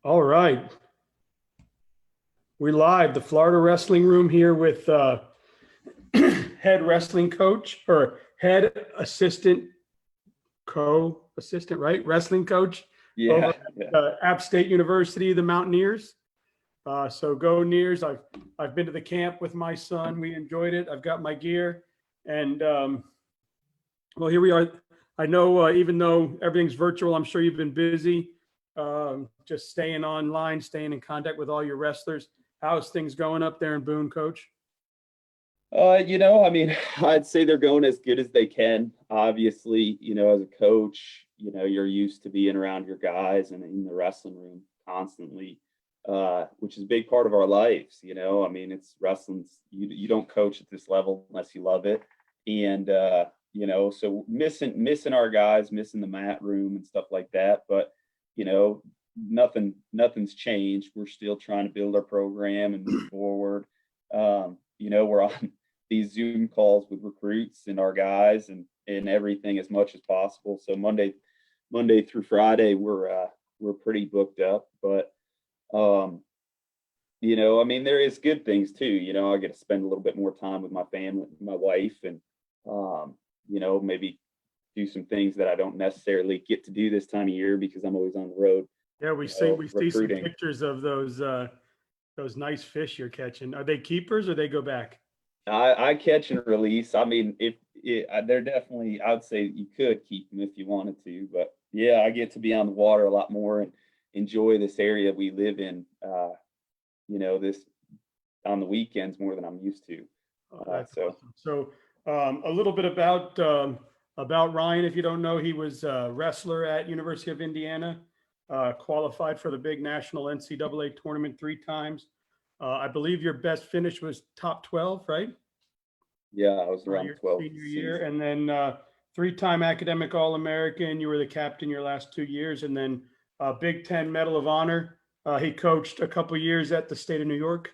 All right. We live the Florida Wrestling Room here with head wrestling coach or head assistant, co-assistant, right? Wrestling coach over Yeah, yeah. at App State University, the Mountaineers. So go Nears. I've been to the camp with my son. We enjoyed it. I've got my gear. And well, here we are. I know even though everything's virtual, I'm sure you've been busy just staying online, staying in contact with all your wrestlers. How's things going up there in Boone, Coach? I mean, I'd say they're going as good as they can. Obviously, as a coach, you're used to being around your guys and in the wrestling room constantly, which is a big part of our lives. I mean, it's wrestling's you don't coach at this level unless you love it. And so missing our guys, missing the mat room and stuff like that. But, you know, nothing's changed. We're still trying to build our program and move forward. We're on these Zoom calls with recruits and our guys and everything as much as possible. So Monday through Friday, we're pretty booked up, but I mean, there is good things too. I get to spend a little bit more time with my family, my wife, and maybe do some things that I don't necessarily get to do this time of year because I'm always on the road, Yeah, we see some recruiting. pictures of those nice fish you're catching. Are they keepers or they go back? I catch and release. I mean, they're definitely, I'd say you could keep them if you wanted to, but yeah, I get to be on the water a lot more and enjoy this area we live in. This on the weekends more than I'm used to. Oh, that's So awesome. So a little bit about Ryan. If you don't know, he was a wrestler at University of Indiana, qualified for the big national NCAA tournament 3 times. I believe your best finish was top 12, right? yeah, I was around Your 12 senior year, season. and then 3-time academic All-American. You were the captain your last 2 years, and then Big Ten Medal of Honor. He coached a couple years at the state of New York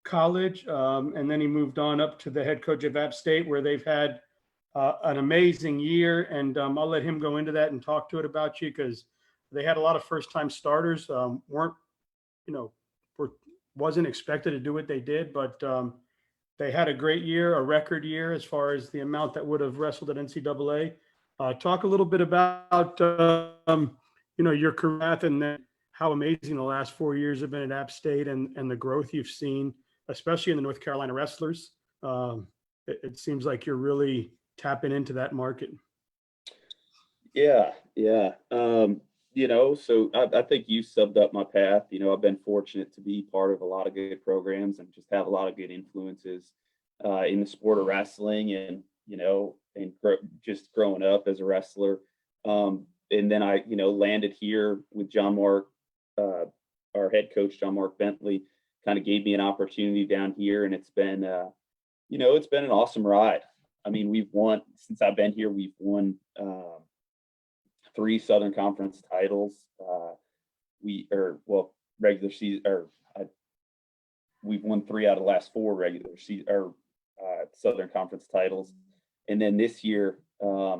College, and then he moved on up to the head coach of App State, where they've had an amazing year. And I'll let him go into that and talk to it about you because they had a lot of first-time starters. Weren't you know were, wasn't expected to do what they did, but they had a great year, a record year as far as the amount that would have wrestled at NCAA. Talk a little bit about your career path and then how amazing the last 4 years have been at App State and the growth you've seen, especially in the North Carolina wrestlers. It seems like you're really tapping into that market. Yeah, yeah. So I think you subbed up my path. I've been fortunate to be part of a lot of good programs and just have a lot of good influences in the sport of wrestling and, just growing up as a wrestler. And then I, landed here with John Mark, uh, our head coach, John Mark Bentley, kind of gave me an opportunity down here. And it's been an awesome ride. I mean, we've won since I've been here, we've won 3 Southern Conference titles. Regular season, we've won 3 out of the last 4 regular season or Southern Conference titles. And then this year, I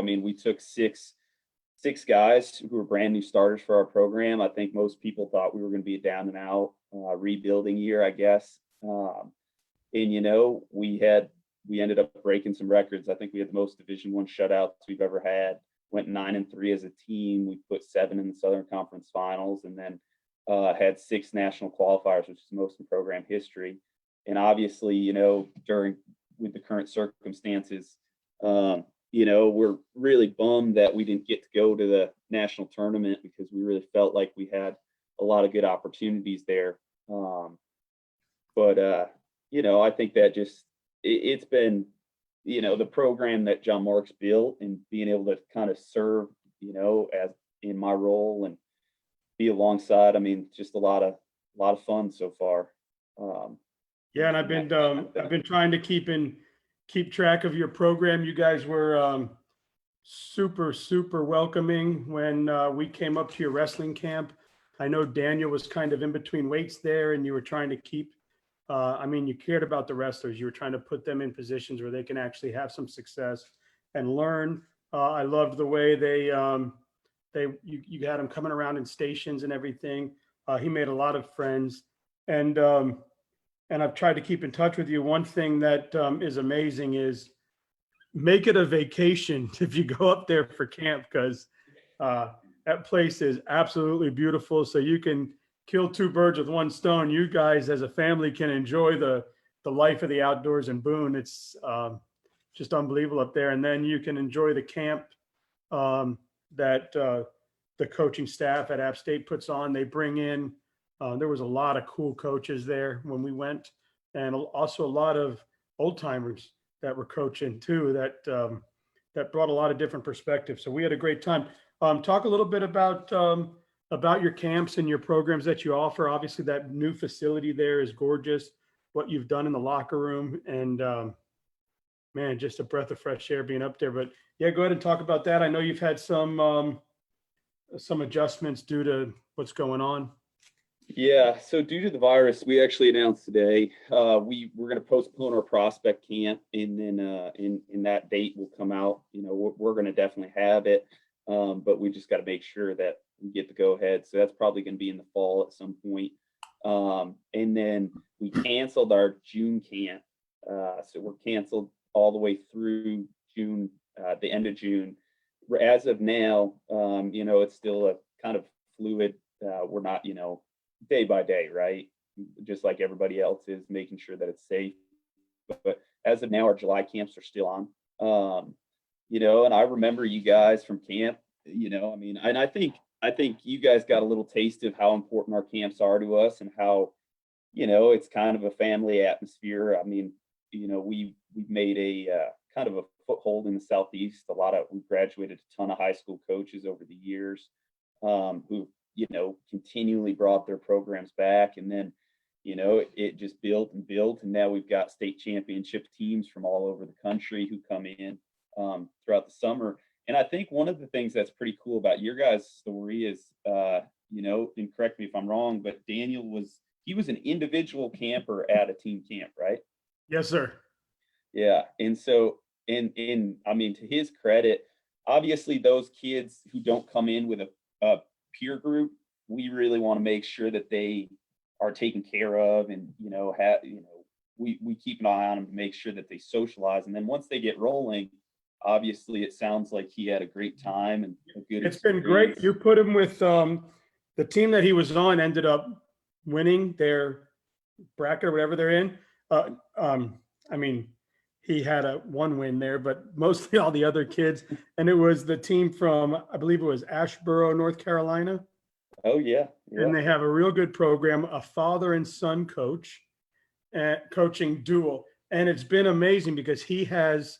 mean, we took six guys who were brand new starters for our program. I think most people thought we were going to be a down and out rebuilding year, I guess. And we ended up breaking some records. I think we had the most Division I shutouts we've ever had. Went 9-3 as a team. We put 7 in the Southern Conference Finals, and then had 6 national qualifiers, which is the most in program history. And obviously, with the current circumstances, we're really bummed that we didn't get to go to the national tournament because we really felt like we had a lot of good opportunities there. But I think that it's been the program that John Marks built and being able to kind of serve as in my role and be alongside. I mean, just a lot of fun so far. Yeah, and I've been trying to keep track of your program. You guys were super welcoming when we came up to your wrestling camp. I know Daniel was kind of in between weights there, and you were trying to keep. I mean, you cared about the wrestlers. You were trying to put them in positions where they can actually have some success and learn. I loved the way you had him coming around in stations and everything. He made a lot of friends, and I've tried to keep in touch with you. One thing that is amazing is make it a vacation if you go up there for camp, because uh, that place is absolutely beautiful. So you can kill two birds with one stone. You guys, as a family, can enjoy the life of the outdoors in Boone. It's just unbelievable up there, and then you can enjoy the camp that the coaching staff at App State puts on. They bring in. There was a lot of cool coaches there when we went, and also a lot of old timers that were coaching too. That brought a lot of different perspectives. So we had a great time. Talk a little bit about your camps and your programs that you offer. Obviously, that new facility there is gorgeous. What you've done in the locker room, and man, just a breath of fresh air being up there. But yeah, go ahead and talk about that. I know you've had some adjustments due to what's going on. Yeah, so due to the virus, we actually announced today we're going to postpone our prospect camp, and then in that date will come out. You know, we're going to definitely have it, but we just got to make sure that we get the go ahead. So that's probably going to be in the fall at some point. And then we canceled our June camp, so we're canceled all the way through June, the end of June. As of now, you know, it's still a kind of fluid. We're not, you know, day by day, right? Just like everybody else is, making sure that it's safe. But as of now, our July camps are still on. You know, and I remember you guys from camp. You know, I mean, and I think you guys got a little taste of how important our camps are to us, and how, you know, it's kind of a family atmosphere. I mean, you know, we've made a kind of a foothold in the Southeast. We've graduated a ton of high school coaches over the years, who, you know, continually brought their programs back. And then, you know, it just built and built. And now we've got state championship teams from all over the country who come in throughout the summer. And I think one of the things that's pretty cool about your guys' story is, you know, and correct me if I'm wrong, but Daniel was an individual camper at a team camp, right? Yes, sir. Yeah. And so, I mean, to his credit, obviously those kids who don't come in with a peer group, we really want to make sure that they are taken care of, and, you know, we keep an eye on them to make sure that they socialize. And then once they get rolling, obviously it sounds like he had a great time and a good It's been great. experience. You put him with the team that he was on ended up winning their bracket or whatever they're in. I mean, he had one win there, but mostly all the other kids. And it was the team from, I believe it was Asheboro, North Carolina. Oh yeah, yeah. And they have a real good program, a father and son coach, coaching dual. And it's been amazing because he has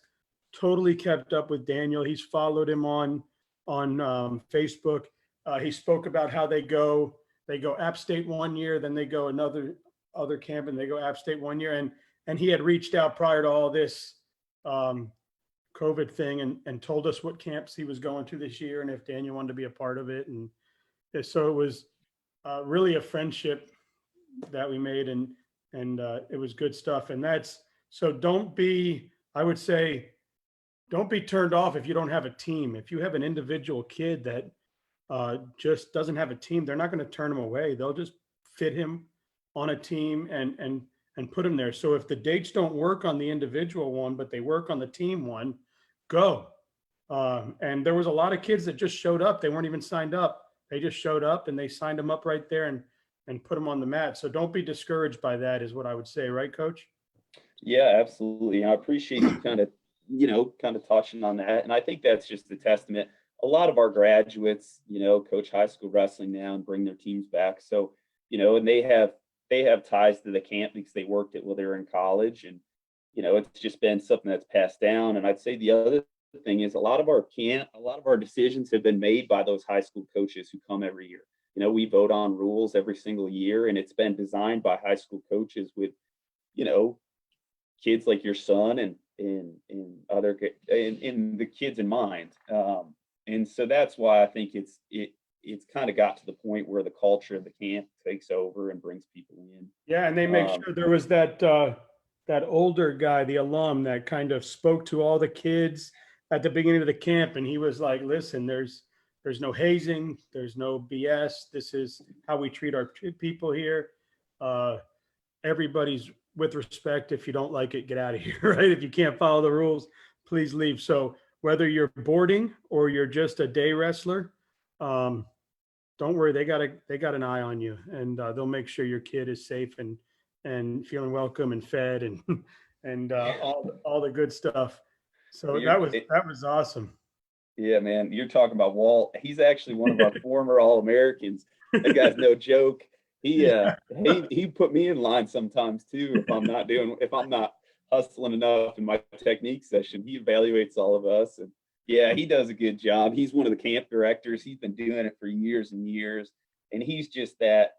totally kept up with Daniel. He's followed him on Facebook. He spoke about how they go App State one year, then they go other camp, and they go App State one year. And he had reached out prior to all this COVID thing, and told us what camps he was going to this year, and if Daniel wanted to be a part of it. And so it was really a friendship that we made, and it was good stuff. And so I would say, don't be turned off if you don't have a team. If you have an individual kid that just doesn't have a team, they're not going to turn him away. They'll just fit him on a team and put him there. So if the dates don't work on the individual one, but they work on the team one, go. And there was a lot of kids that just showed up. They weren't even signed up. They just showed up, and they signed them up right there and put them on the mat. So don't be discouraged by that, is what I would say. Right, Coach? Yeah, absolutely. I appreciate you kind of touching on that. And I think that's just a testament. A lot of our graduates, you know, coach high school wrestling now and bring their teams back. So, you know, and they have ties to the camp because they worked it while they were in college. And, you know, it's just been something that's passed down. And I'd say the other thing is a lot of our decisions have been made by those high school coaches who come every year. You know, we vote on rules every single year, and it's been designed by high school coaches with, you know, kids like your son and other in the kids in mind. And so that's why I think it's kind of got to the point where the culture of the camp takes over and brings people in. Yeah, and they make sure there was that older guy, the alum, that kind of spoke to all the kids at the beginning of the camp, and he was like, "Listen, there's there's no hazing, there's no BS. This is how we treat our people here. Uh, Everybody's with respect. If you don't like it, get out of here, right? If you can't follow the rules, please leave. So whether you're boarding or you're just a day wrestler, don't worry, they got an eye on you, and they'll make sure your kid is safe and feeling welcome and fed and and all the good stuff. So that was awesome. Yeah, man, you're talking about Walt. He's actually one of our former All-Americans. That guy's no joke. Yeah. He put me in line sometimes too if I'm not hustling enough in my technique session. He evaluates all of us, and yeah, he does a good job. He's one of the camp directors. He's been doing it for years and years, and he's just that,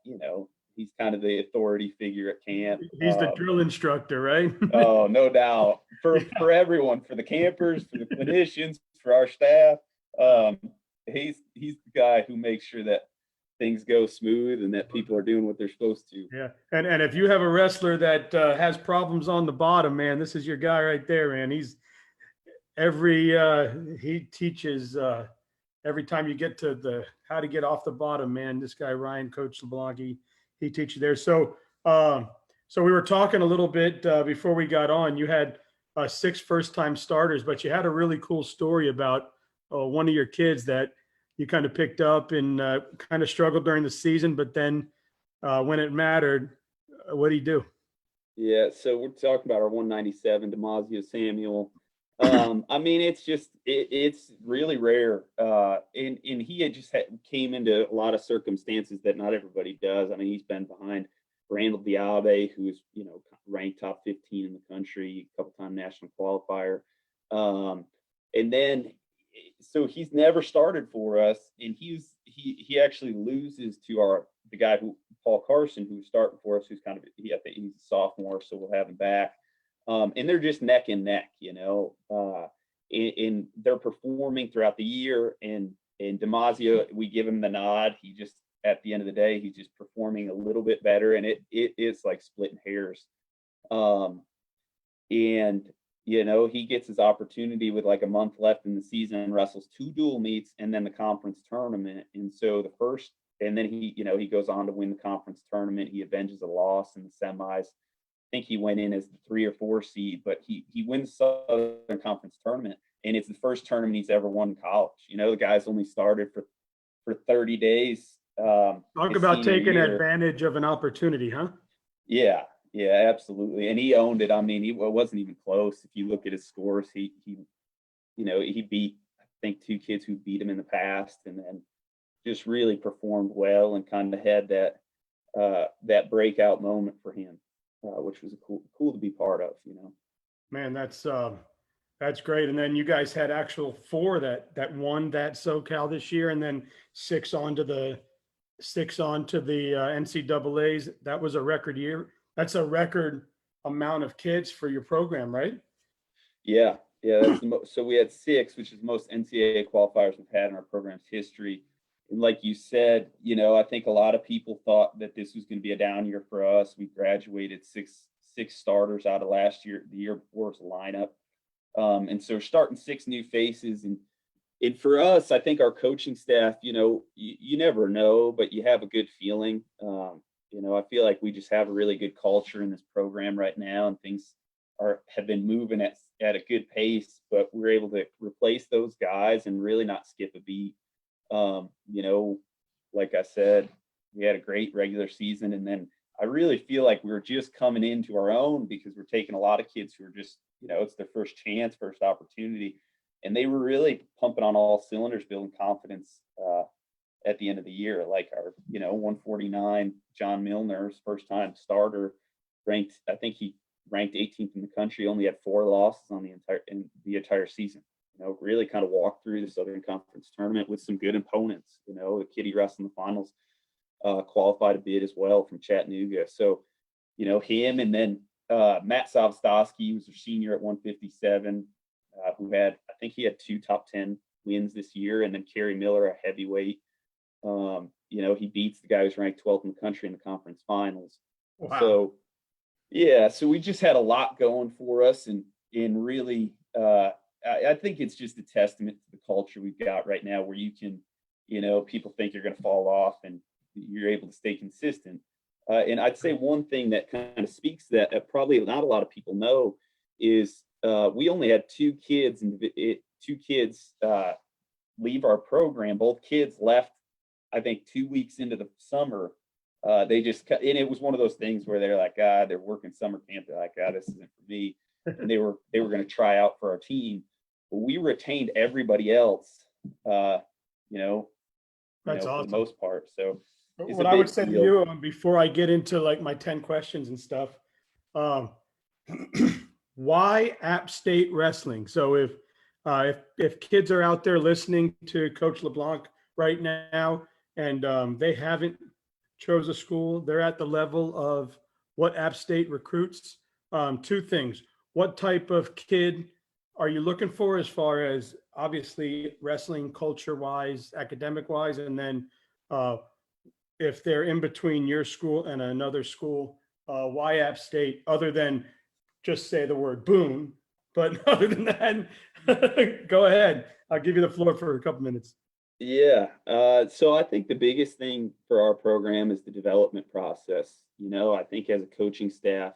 he's kind of the authority figure at camp. He's the drill instructor, right? Oh, no doubt. For everyone, for the campers, for the clinicians, for our staff. He's the guy who makes sure that things go smooth and that people are doing what they're supposed to. Yeah. And if you have a wrestler that has problems on the bottom, man, this is your guy right there, man. He teaches every time you get to the how to get off the bottom, man. This guy Ryan, Coach LeBlanc, he teaches there. So we were talking a little bit before we got on. You had 6 first-time starters, but you had a really cool story about one of your kids that you kind of picked up and kind of struggled during the season, but then when it mattered, what did he do? Yeah, so we're talking about our 197, Damasio Samuel. I mean, it's really rare. And he had just came into a lot of circumstances that not everybody does. I mean, he's been behind Randall Diabe, who is, ranked top 15 in the country, a couple-time national qualifier. And then, so he's never started for us, and he actually loses to the guy Paul Carson, who's starting for us, who's I think he's a sophomore, so we'll have him back. And they're just neck and neck, and they're performing throughout the year. And Damasio, we give him the nod. He just, at the end of the day, he's just performing a little bit better, and it's like splitting hairs. And he gets his opportunity with like a month left in the season and wrestles 2 dual meets and then the conference tournament. And so and then he goes on to win the conference tournament. He avenges a loss in the semis. I think he went in as the 3 or 4 seed, but he wins the Southern Conference tournament, and it's the first tournament he's ever won in college. The guy's only started for 30 days. Talk about taking advantage of an opportunity, huh? Yeah, absolutely. And he owned it. I mean, it wasn't even close. If you look at his scores, he beat, I think, 2 kids who beat him in the past, and then just really performed well and kind of had that breakout moment for him, which was cool to be part of, Man, that's great. And then you guys had actual 4 that won that SoCal this year, and then 6 onto the NCAAs. That was a record year. That's a record amount of kids for your program, right? Yeah. That's so we had 6, which is the most NCAA qualifiers we've had in our program's history. And like you said, I think a lot of people thought that this was going to be a down year for us. We graduated 6 starters out of last year, the year before's lineup. And so we're starting 6 new faces. And for us, I think our coaching staff, you never know, but you have a good feeling. I feel like we just have a really good culture in this program right now, and things have been moving at a good pace, but we're able to replace those guys and really not skip a beat. Like I said, we had a great regular season, and then I really feel like we're just coming into our own because we're taking a lot of kids who are just, it's their first chance, first opportunity, and they were really pumping on all cylinders, building confidence at the end of the year. Like our, 149 John Milner's first time starter, I think he ranked 18th in the country, only had 4 losses on the entire season. Really kind of walked through the Southern Conference tournament with some good opponents. The kid he wrestled in the finals qualified a bid as well from Chattanooga. So, him, and then Matt Savstoski was a senior at 157, who I think he had 2 top 10 wins this year, and then Kerry Miller, a heavyweight. He beats the guy who's ranked 12th in the country in the conference finals. Wow. So, yeah, so we just had a lot going for us, and really, I think it's just a testament to the culture we've got right now, where you can people think you're going to fall off, and you're able to stay consistent. And I'd say one thing that kind of speaks to that probably not a lot of people know is we only had two kids leave our program. Both kids left, I think, 2 weeks into the summer. And it was one of those things where they're like, they're working summer camp. They're like, this isn't for me. And they were going to try out for our team, but we retained everybody else, That's for awesome. the most part. So What I would say to you before I get into like my 10 questions and stuff, um, why App State Wrestling? So if kids are out there listening to Coach LeBlanc right now, and they haven't chose a school, they're at the level of what App State recruits. Two things: what type of kid are you looking for, as far as obviously wrestling culture wise, academic wise, and then if they're in between your school and another school, why App State, other than just say the word Boone? But other than that, go ahead. I'll give you the floor for a couple minutes. Yeah. So I think the biggest thing for our program is the development process. I think as a coaching staff,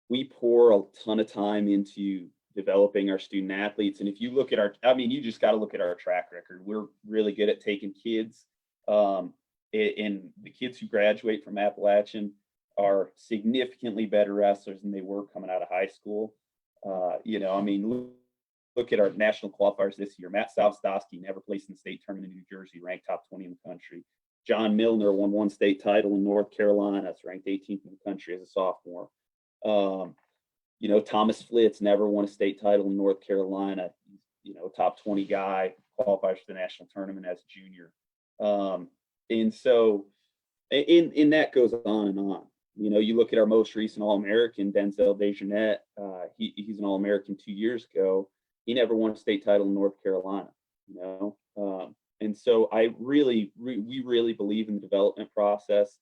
we pour a ton of time into developing our student athletes. And if you look at you just got to look at our track record. We're really good at taking kids. And the kids who graduate from Appalachian are significantly better wrestlers than they were coming out of high school. Look at our national qualifiers this year. Matt Salstowski never placed in the state tournament in New Jersey, ranked top 20 in the country. John Milner won one state title in North Carolina. That's ranked 18th in the country as a sophomore. Thomas Flitz never won a state title in North Carolina. Top 20 guy, qualifies for the national tournament as a junior. And so, and that goes on and on. You look at our most recent All-American, Denzel Dejournette. He's an All-American 2 years ago. He never won a state title in North Carolina. And so we really believe in the development process.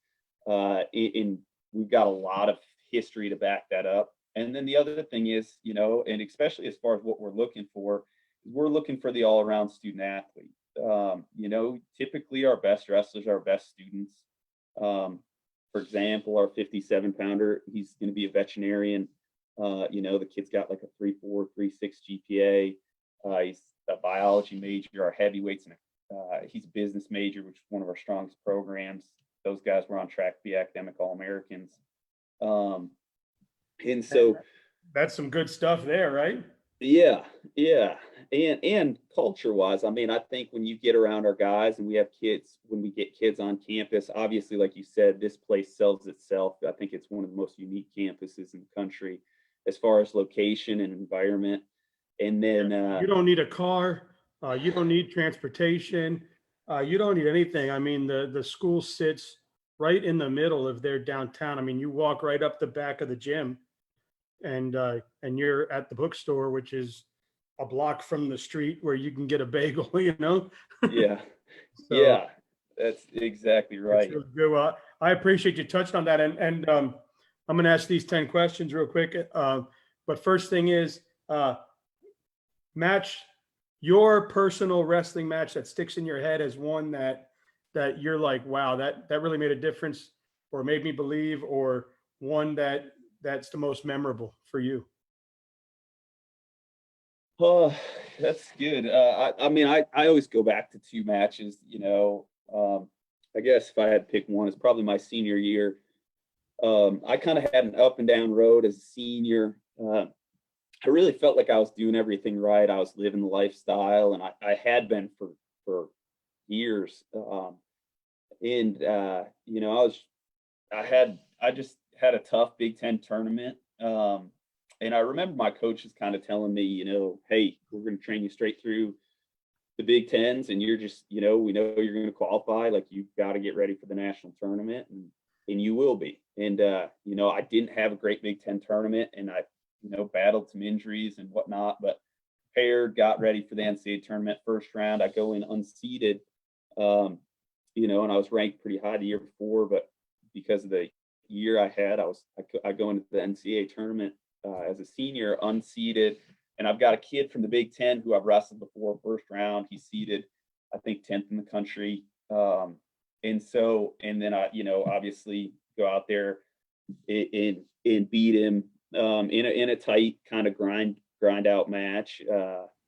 And we've got a lot of history to back that up. And then the other thing is, and especially as far as what we're looking for the all-around student athlete. Typically our best wrestlers are our best students. For example, our 57-pounder, he's going to be a veterinarian. The kid's got like a 3.4, 3.6 GPA. He's a biology major. Our heavyweights, he's a business major, which is one of our strongest programs. Those guys were on track to be academic All-Americans. And so that's some good stuff there, right? Yeah. And culture-wise, I think when you get around our guys and when we get kids on campus, obviously, like you said, this place sells itself. I think it's one of the most unique campuses in the country as far as location and environment. And then you don't need a car, you don't need transportation, you don't need anything. The school sits right in the middle of their downtown. You walk right up the back of the gym, and you're at the bookstore, which is a block from the street where you can get a bagel. Yeah. So, yeah, that's exactly right. Really good. Well, I appreciate you touched on that, and I'm going to ask these 10 questions real quick. But first thing is, match your personal wrestling match that sticks in your head as one that you're like, wow, that really made a difference, or made me believe, or one that's the most memorable for you. Oh, that's good. I always go back to two matches. I guess if I had to pick one, it's probably my senior year. I kind of had an up and down road as a senior. I really felt like I was doing everything right. I was living the lifestyle, and I had been for years. I just had a tough Big Ten tournament. And I remember my coaches kind of telling me, hey, we're going to train you straight through the Big Tens, and you're just, we know you're going to qualify. Like, you've got to get ready for the national tournament, and you will be. And, I didn't have a great Big Ten tournament, and I, battled some injuries and whatnot, but prepared, got ready for the NCAA tournament. First round, I go in unseeded, and I was ranked pretty high the year before, but because of the year I had, I go into the NCAA tournament as a senior, unseeded, and I've got a kid from the Big Ten who I've wrestled before, first round. He's seeded. I think 10th in the country. And then obviously go out there and beat him in a tight kind of grind out match.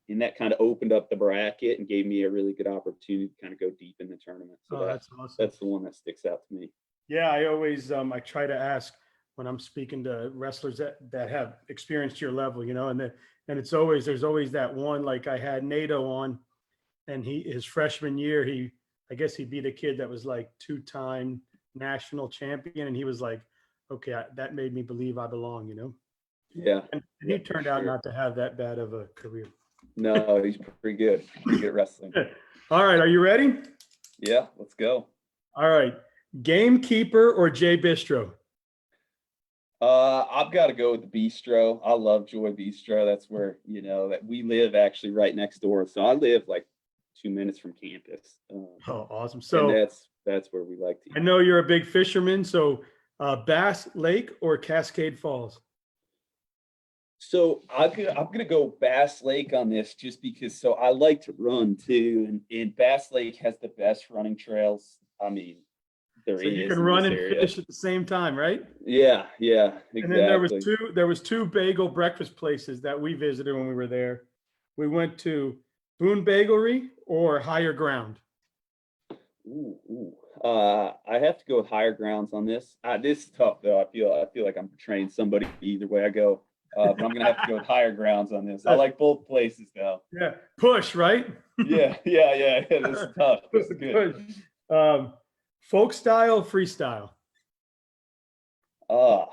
And that kind of opened up the bracket and gave me a really good opportunity to kind of go deep in the tournament. So That's awesome. That's the one that sticks out to me. Yeah, I always I try to ask when I'm speaking to wrestlers that have experienced your level, and it's always, there's always that one. Like I had Nato on, and his freshman year, I guess he beat a kid that was like 2-time national champion, and he was like, okay, that made me believe I belong, Yeah. And he turned out not to have that bad of a career. No, he's pretty good at wrestling. All right, are you ready? Yeah, let's go. All right, Gamekeeper or Jay Bistro? I've got to go with the Bistro. I love Joy Bistro. That's where, that we live actually right next door. So I live like 2 minutes from campus. Oh, awesome. So that's where we like to eat. I know you're a big fisherman. So Bass Lake or Cascade Falls? So I'm gonna go Bass Lake on this just because. So I like to run too, and Bass Lake has the best running trails. I mean, so you can run and fish at the same time, right? Yeah, exactly. And then there was two bagel breakfast places that we visited when we were there. We went to Boone Bagelry or Higher Ground. I have to go with Higher Grounds on this. This is tough though. I feel like I'm portraying somebody either way I go. But I'm gonna have to go with Higher Grounds on this. I like both places though. Yeah, push, right? yeah. This is tough. This is good. Folk style, freestyle. I'm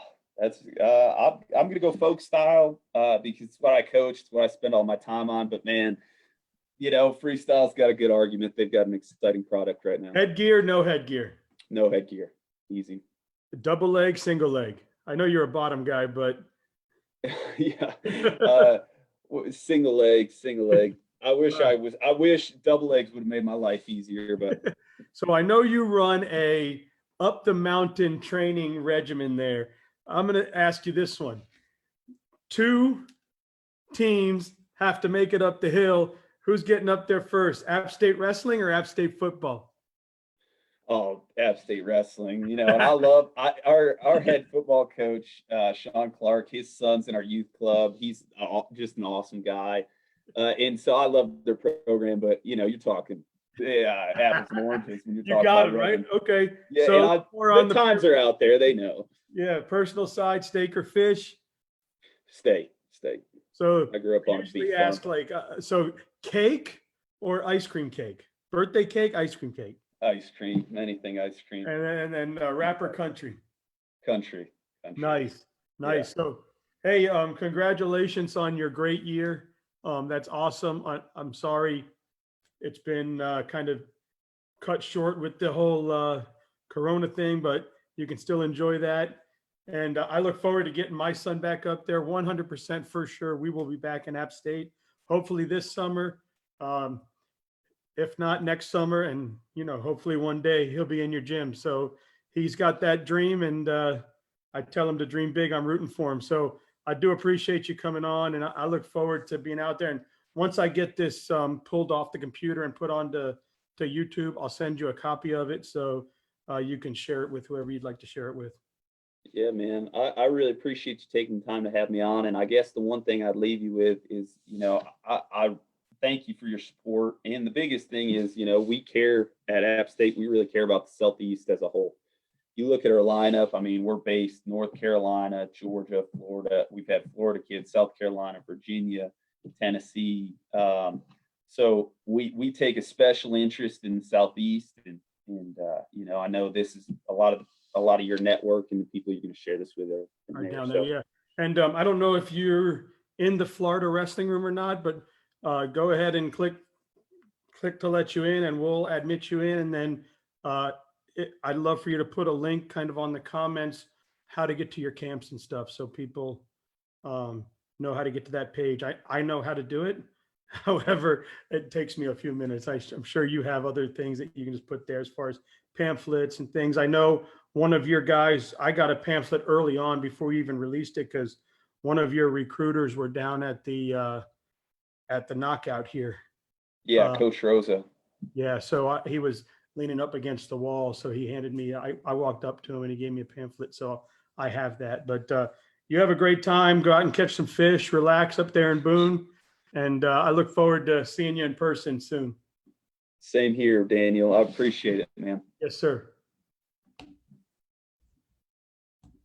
gonna go folk style because it's what I coach, it's what I spend all my time on. But man, freestyle's got a good argument. They've got an exciting product right now. Headgear, no headgear. No headgear, easy. Double leg, single leg. I know you're a bottom guy, but yeah, single leg. I wish double legs would have made my life easier, but. So I know you run a up the mountain training regimen there. I'm going to ask you this one. 2 teams have to make it up the hill. Who's getting up there first? App State Wrestling or App State Football? Oh, App State Wrestling. And I love our head football coach, Sean Clark. His son's in our youth club. He's just an awesome guy. And so I love their program, but you're talking apples and oranges when you're talking. You got about it, right? Okay. Yeah, so the times are out there. They know. Yeah, personal side, steak or fish? Steak. So I grew up on beef farm. Ask so cake or ice cream cake? Birthday cake, ice cream cake? Ice cream, anything ice cream. And then rapper country? Country. Nice. Yeah. So, hey, congratulations on your great year. That's awesome. I'm sorry it's been kind of cut short with the whole Corona thing, but you can still enjoy that. And I look forward to getting my son back up there 100% for sure. We will be back in App State, hopefully this summer. If not next summer, and hopefully one day he'll be in your gym. So he's got that dream, and I tell him to dream big. I'm rooting for him. So I do appreciate you coming on, and I look forward to being out there. And once I get this pulled off the computer and put onto YouTube, I'll send you a copy of it so you can share it with whoever you'd like to share it with. Yeah, man, I really appreciate you taking the time to have me on. And I guess the one thing I'd leave you with is, I thank you for your support. And the biggest thing is, we care at App State. We really care about the Southeast as a whole. You look at our lineup. I mean, we're based North Carolina, Georgia, Florida. We've had Florida kids, South Carolina, Virginia, Tennessee. So we take a special interest in the Southeast, and I know this is a lot of your network and the people you're going to share this with are down there. Yeah, and I don't know if you're in the Florida wrestling room or not, but go ahead and click to let you in, and we'll admit you in, and then I'd love for you to put a link kind of on the comments how to get to your camps and stuff, so people know how to get to that page. I know how to do it. However, it takes me a few minutes. I'm sure you have other things that you can just put there as far as pamphlets and things. I know one of your guys, I got a pamphlet early on before you even released it, because one of your recruiters were down at the knockout here. Yeah, Coach Rosa. Yeah, so he was leaning up against the wall, so he handed me. I walked up to him and he gave me a pamphlet, so I have that. But you have a great time. Go out and catch some fish, relax up there in Boone, and I look forward to seeing you in person soon. Same here, Daniel. I appreciate it, man. Yes, sir.